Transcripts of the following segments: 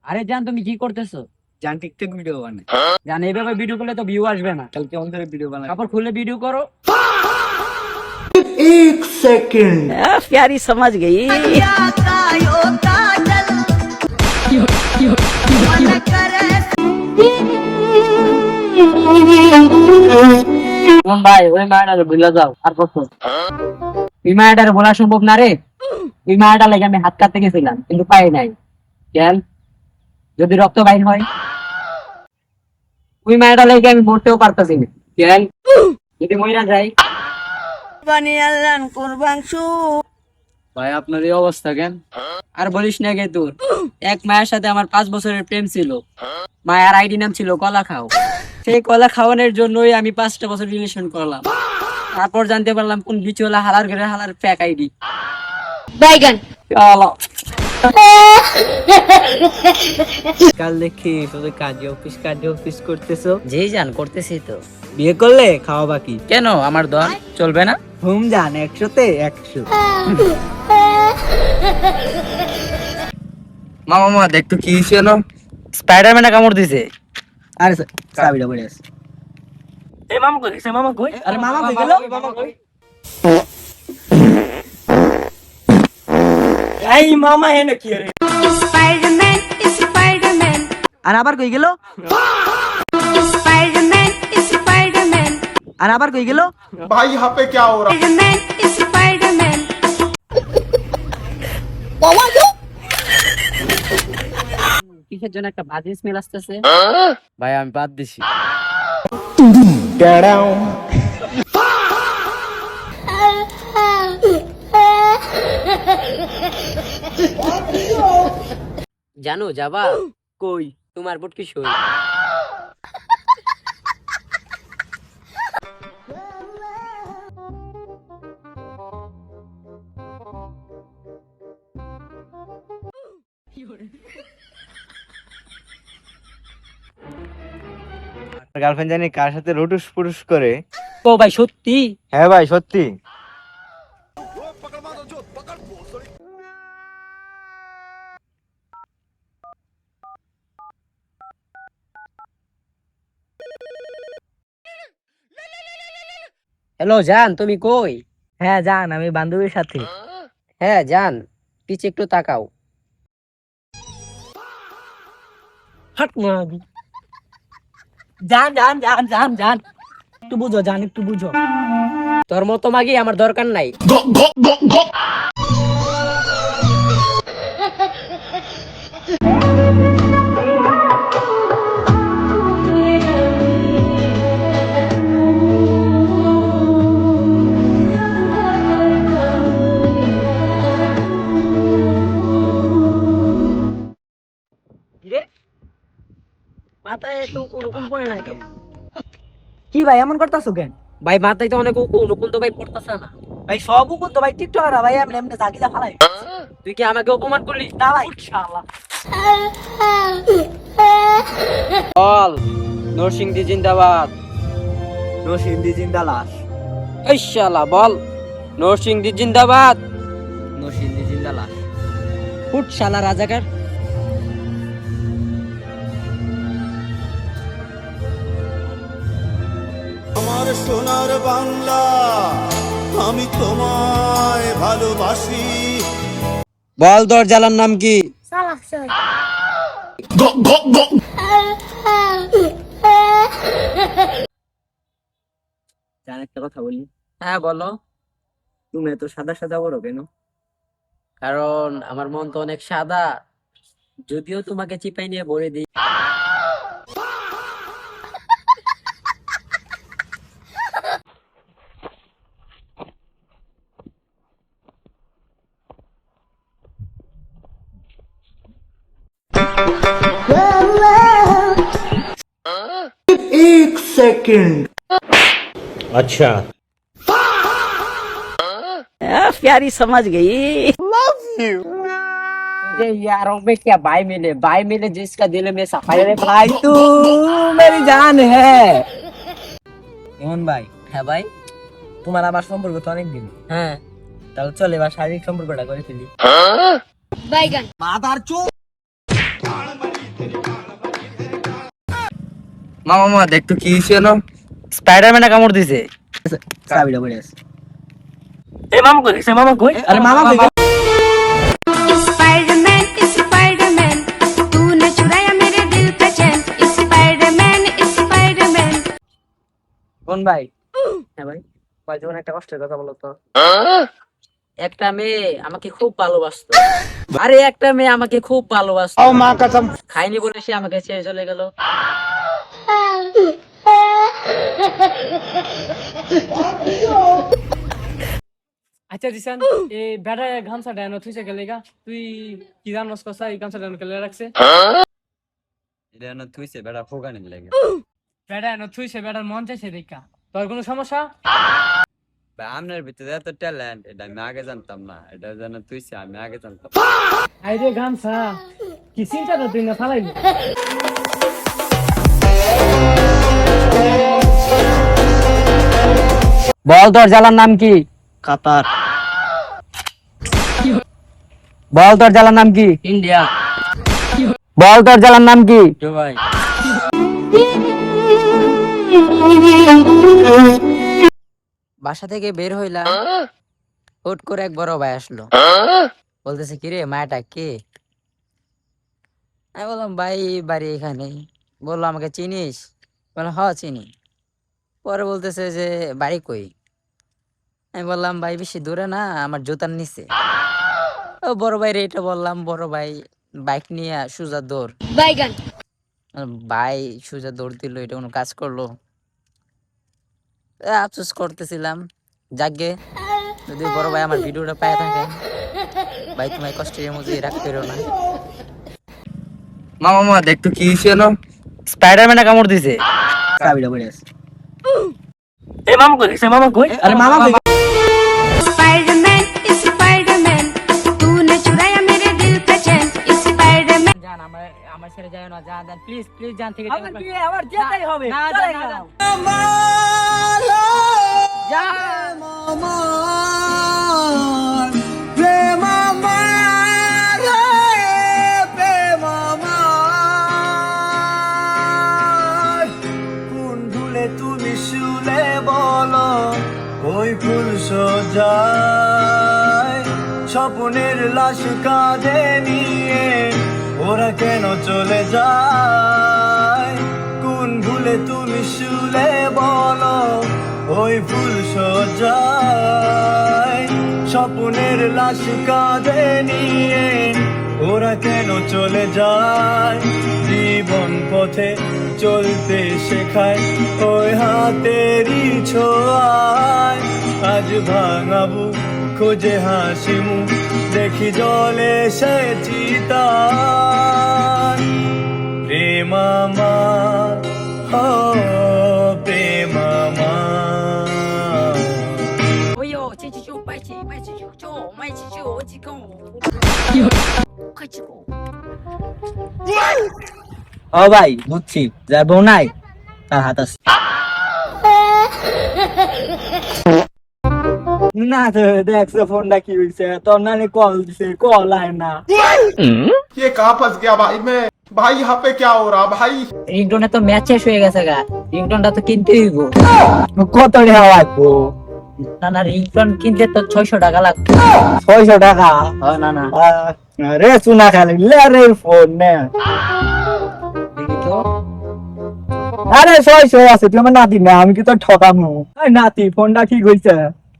আরে জান, তুমি কি করতেছো? জান টিকটক ভিডিও বানায়। জান এইভাবে ভিডিও করলে তো ভিউ আসবে না। কাল কেমন করে ভিডিও বানায়? কাপড় খুলে ভিডিও করো। एक सेकंड प्यारी समझ गई। ভাই ওই মায়াটারে ভুলে যাও। আর কত ওই মায়াটারে বলা সম্ভব না রে। ওই মায়াটা লাগে আমি হাত কাটতে গেছিলাম কিন্তু পাই নাই। কেন? যদি রক্ত বাইর হয় ওই মায়াটা লাগে আমি মরতেও পারতাছি না। কেন? যদি মইরা যাই। ভাই আপনার এই অবস্থা কেন? আর বলিস না গে, তোর এক মায়ের সাথে আমার 5 বছরের প্রেম ছিল। মায়ের আইডি নাম ছিল কলা খাও। সেই কলা খাওয়ানোর জন্যই আমি 5টা বছর রিলেশন করলাম। তারপর জানতে পারলাম কোন বিচওয়ালা হালার ঘরে হালার ফেক আইডি। বাইগান কাল দেখি শুধু কাজে অফিস করতেছো। জি জান, করতেছি তো। বিয়ে করলে খাওয়া বাকি। কেন, আমার দল চলবে না? হুম জান, 100-তে 100। মামা দেখতো কি ছিল? স্পাইডারম্যানে কামড় দিছে। আরে চাবিটা পড়ে আছে। এই মামা কই গেছে? মামা কই? আরে মামা কই গেল? মামা কই? এই মামা এনে কি রে? স্পাইডারম্যান স্পাইডারম্যান আর আবার কই গেল? স্পাইডারম্যান স্পাইডারম্যান আর আবার কই গেল? भाई यहाँ पे क्या हो रहा है? স্পাইডারম্যান স্পাইডারম্যান কিসের জন্য একটা বাজে স্মেল আসতেছে? ভাই আমি বাদ দিছি। জানো যাবা কই? তোমার বুটকি সই। গার্লফ্রেন্ড জানি কার সাথে রুটুস পুরুষ করে। ও ভাই সত্যি? হ্যাঁ ভাই সত্যি। হ্যালো জান, তুমি কই? হ্যাঁ জান, আমি বান্ধবীর সাথে। হ্যাঁ জান, পিছে একটু তাকাও। হাট মাগি। জান জান জান জান জান, একটু বুঝো জান, একটু বুঝো। তোর মতো মাগি আমার দরকার নাই। মাথায় তো ওরকম পড়ে নাই কেন? কি ভাই এমন করতাছো কেন? ভাই মাথায় তো অনেক উকুন তো ভাই পড়তাছে না। ভাই সব উপর তো ভাই টিকটকার ভাই এমনি এমনি জাগিলা ফালাই। তুই কি আমাকে অপমান করলি? না ভাই। ইনশাআল্লাহ। বল নরসিংদী জিন্দাবাদ। নরসিংদী জিন্দা লাশ। ইনশাআল্লাহ বল নরসিংদী জিন্দাবাদ। নরসিংদী জিন্দা লাশ। ফুট শালা রাজাকার। আমার সোনার বাংলা, আমি তোমায় ভালোবাসি। বল তোর জালার নাম কি? জান একটা কথা বলি। হ্যাঁ বলো। তুমি এত সাদা সাদা বড় কেন? কারণ আমার মন তো অনেক সাদা, যদিও তোমাকে চিপাই নিয়ে ভরে দিই। एक सेकंड अच्छा प्यारी समझ गई। यारों में क्या भाई मिले जिसका दिल में सफाई। भाई तू मेरी जान है। ইমন ভাই, হ্যাঁ ভাই। তোমার আমার সম্পর্ক তো অনেক দিন। হ্যাঁ তাহলে চলে এবার শারীরিক সম্পর্কটা করে ফেলি। Baigan. মামা দেখ তো কি ছিল, স্পাইডারম্যানে কামড় দিছে। চাবিটা পড়ে আছে। মামা কই আরে মামা কই? स्पाइडरमैन स्पाइडरमैन तूने चुराया मेरे दिल का चैन स्पाइडरमैन स्पाइडरमैन। কোন ভাই? হ্যাঁ ভাই, ভাই জীবনে একটা কষ্টের কথা বলো তো। একটা মেয়ে আমাকে খুব ভালোবাসতো। আরে একটা মেয়ে আমাকে খুব ভালোবাসতো। খাইনি বলে সে আমাকে ছেড়ে চলে গেল। আচ্ছা জিসান, এই বেটা গামছা ডায়নো থুইছে গেলেগা, তুই কি জানোস কথা এই গামছা ডায়নো কেলে রাখছে? এটা না তুইছে বেটা ফোগানির লাগে। বেটা এনো থুইছে, বেটার মন চাইছে দেখা। তোর কোনো সমস্যা? ভাই আপনার ভিতরে এত ট্যালেন্ট, এটা আমি আগে জানতাম না। এটা জানা তুইছে, আমি আগে জানতাম। আইরে গামছা কি চিন্তা তো তুই না ফালাইলি। বল তোর জেলার নাম কি? কাতার। বল তোর জেলার নাম কি? ইন্ডিয়া। বল তোর জেলার নাম কি? দুবাই। বাসা থেকে বের হইলাম, হুট করে এক বড় ভাই আসলো। বলতেছে কি রে মায়াটা কে? আমি বললাম ভাই বাড়ি এখানে। বললো আমাকে চিনিস? বললাম হ চিনি। পরে বলতেছে যে বাড়ি কই? আমি বললাম ভাই বেশি দূরে না, আমার জুতার নিচে। ও বড় ভাই রে, এটা বললাম। বড় ভাই বাইক নিয়ে সোজা দৌড়। Baigan. ভাই সোজা দৌড় দিল, এটা কোনো কাজ করলো? আফসোস করতেছিলাম। যাকে যদি বড় ভাই আমার ভিডিওটা পায় থাকে, ভাই তোমায় কষ্টের মধ্যে রাখতে পারো না। মামা দেখ তো কি ছিল, স্পাইডারম্যানে কামড় দিছে। চাবিটা পড়ে আছে। মামা কই আরে মামা কই? स्पाइडरमैन स्पाइडरमैन तूने चुराया मेरे दिल का चैन स्पाइडरमैन। জান আমার ছেড়ে যায় না, জান প্লিজ প্লিজ জান থেকে আমার যেতেই হবে। না চলে না গেলাম। কোন ভুলে তুমি শুলে বলো ওই ফুল সজায় স্বপ্নের লাশ কাঁধে নিয়ে ওরা কেন চলে যায়? কোন ভুলে তুমি শুলে বলো ওই ফুল সজায় স্বপ্নের লাশ কাঁধে নিয়ে ওরা কেন চলে যায়? জীবন পথে চলতে শেখায় ওই হাতেরই ছোঁয়ায়। আজ ভাঙাবো খোঁজে হাসি মুখ, দেখি জলে সে চিতায়। প্রেম আমার, ও প্রেম আমার। ওই ও চিচি চু পাইছি পাইছি চু চু মাইছি চু ওজি কো কাইছি কো। ও ভাই বুঝছি, যার বউ নাই তার হাত আছে। না তো দেখছো ফোনটা কি হইছে, তোর নানি কল দিছে, কল আয় না। ये कहाँ फंस गया भाई मैं? भाई यहाँ पे क्या हो रहा भाई? রিংটোনে তো ম্যাচ শেষ হয়ে গেছে গা, রিংটোনটা তো কিনতে হইব। কত টাকা লাগবো? না না রিংটোন কিনতে তো 600 টাকা লাগবে। 600 টাকা? না না রে শোনা খালি লে রে ফোন নে। দেখি তো। আরে 600 আছে, তুই আমার নাতি না, আমি কি তোর ঠকামু? এই নাতি ফোনটা ঠিক হইছে?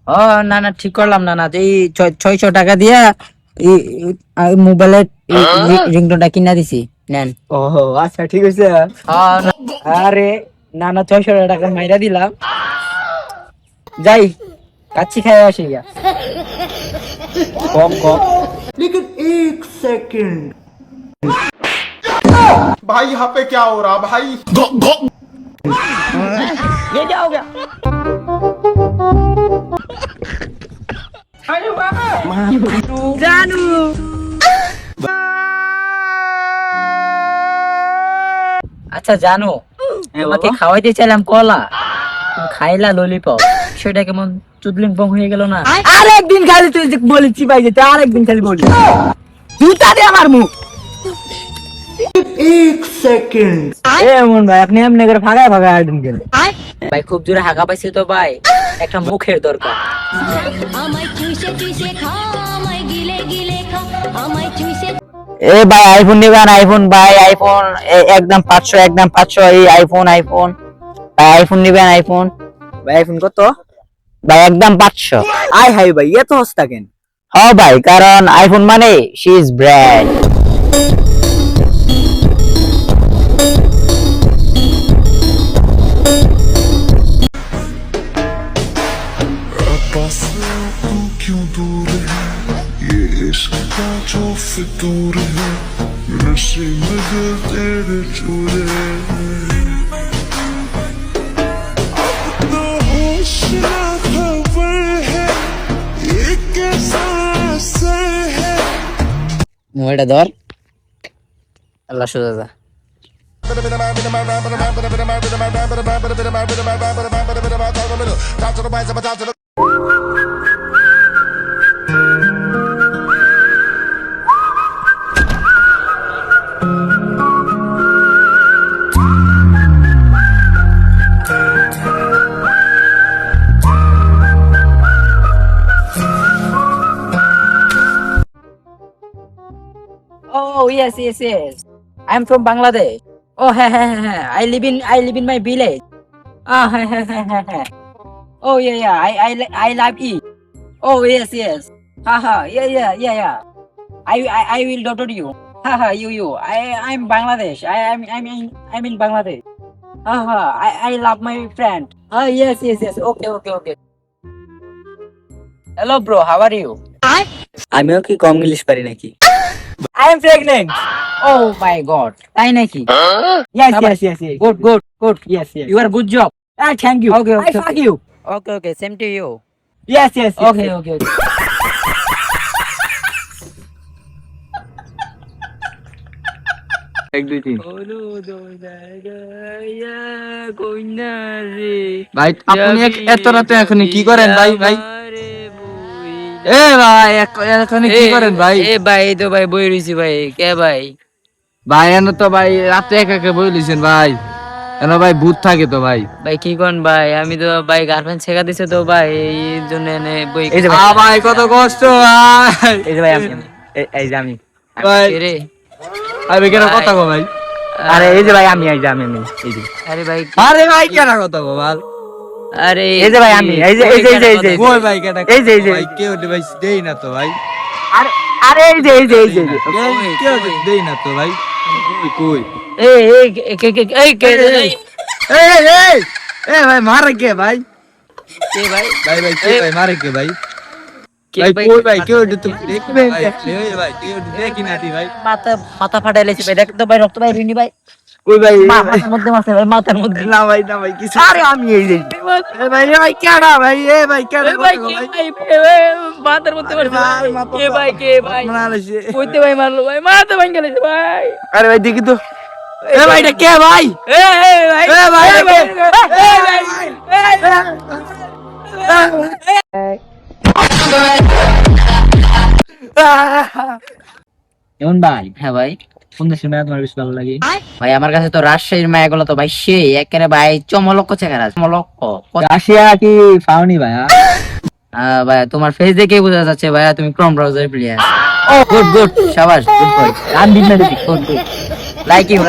ও না না ঠিক করলাম না না, এই 600 টাকা দিয়া মোবাইলের রিংটোনটা কিনা দিছি, নেন। ও আচ্ছা ঠিক হইছে। আরে না না 600 টাকা মাইরা দিলাম, যাই কাচ্চি খাই আসি গা। কম কম। लेकिन एक सेकंड भाई यहाँ पे क्या हो रहा भाई? ये क्या हो गया? जानू আচ্ছা জানো, তোমাকে খাওয়াইতে চাইলাম কলা, তুমি খাইলা ললিপপ, সেটা কেমন চুদলিং পং হয়ে গেল না? আরেকদিন খালি তুই যে বলেছি ভাই যেতে, আরেকদিন খালি বলি জুতা দিয়ে আমার মুখ। এমন ভাই আপনি এমনি করে ফাঁকায় ফাঁকায় আইটেম কেন? ভাই খুব জোরে হাঁকা পাইছি তো ভাই, একটা মুখের দরকার। আমায় চুষে চুষে খা, আমায় গিলে গিলে খা, আমায় চুষে এ ভাই আইফোন নেবেন? আইফোন ভাই, আইফোন একদম 500, একদম 500 এই আইফোন। আইফোন ভাই, আইফোন নেবেন? আইফোন ভাই, আইফোন কত ভাই? একদম 500। আই হাই ভাই এত সস্তা কেন? হ্যাঁ ভাই, কারণ আইফোন মানে শি ইজ ব্র্যান্ড। तू क्यों दूर है, ये इश्क का जो फितूर है, नशे में दिल तेरे चूर है। अब तो होश ना खबर है, ये कैसा असर है। মোবাইলটা ধর, আল্লাহ সোজা যা। Oh yes, yes, yes. I'm from Bangladesh. Oh, ha. I live in my village. Ah, ha. Oh yeah. I love it. Oh yes. Ha. Yeah. I will daughter you. Ha. You. I'm Bangladesh. I'm in Bangladesh. Ha. I love my friend. Ah yes. Okay. Hello bro, how are you? আমিও কি কম English পারি নাকি? I am pregnant. Oh my god. তাই নাকি? Yes. Good. Yes. You are good job. Ah, thank you. Okay. I fuck you. Okay. Same to you. Yes. Okay. এক দুই তিন। ভাই আপনি এত রাতে এখন কি করেন ভাই? এ ভাই এখন কি করেন ভাই? এ ভাই তো ভাই বই রইছি ভাই। কে ভাই? ভাই এনে তো ভাই রাতে একা বই লিছেন ভাই, এনে ভাই ভূত থাকে তো ভাই। ভাই কি কোন ভাই, আমি তো ভাই গার্লফ্রেন্ড শেখা দিছে তো ভাই, এই জন্য এনে বই। এই যে ভাই, ভাই কত কষ্ট ভাই। এই যে ভাই আমি এই যে আমি ভাই রে আমি কেন কথা কো ভাই? আরে এই যে ভাই আমি এই যে এই যে আরে ভাই আরে ভাই কেন কথা কো ভাই? আরে এই যে ভাই আমি এই যে কই ভাই কেন? এই যে ভাই কেউ ভাই দেই না তো ভাই। আরে এই যে কেউ দেই না তো ভাই। কই এ ভাই মারে কে ভাই? কে ভাই? ভাই কে ভাই মারে কে ভাই? কে ভাই ভাই? কই ভাই কেউ তুই দেখবে ভাই কেউ দেখি না ভাই। মাথা ফাটাই লেছি ভাই, দেখ তো ভাই রক্ত ভাই রিনি ভাই। কই ভাই মাথার মধ্যে মারছে ভাই, মাথার মধ্যে। না ভাই কিছু। আরে আমি এই যে ভাই কেডা ভাই? এ ভাই কেডা ভাই কে ভাই? মাথার মধ্যে মারছে ভাই। কে ভাই? কইতে ভাই মারলো ভাই, মাথা ভাঙ গেছে ভাই। আরে ভাই দেখি তো। এ ভাই এটা কে ভাই? এ ভাই এ ভাই এমন ভাই, হ্যাঁ ভাই। কোন দেশের মেয়ে তোমার বেশি ভালো লাগে? ভাই আমার কাছে তো রাজশাহীর মায়াগুলো তো ভাই সেই একেবারে ভাই চমলক্ষ চেহারা, চমলক্ষ। রাশিয়া কি পাওনি ভাই? ভাই তোমার ফেস দেখে বোঝা যাচ্ছে ভাইয়া তুমি ক্রোম ব্রাউজার প্লেয়ার। ও গুড, শাবাশ, গুড বয়। রান দিন না দিদি। Like you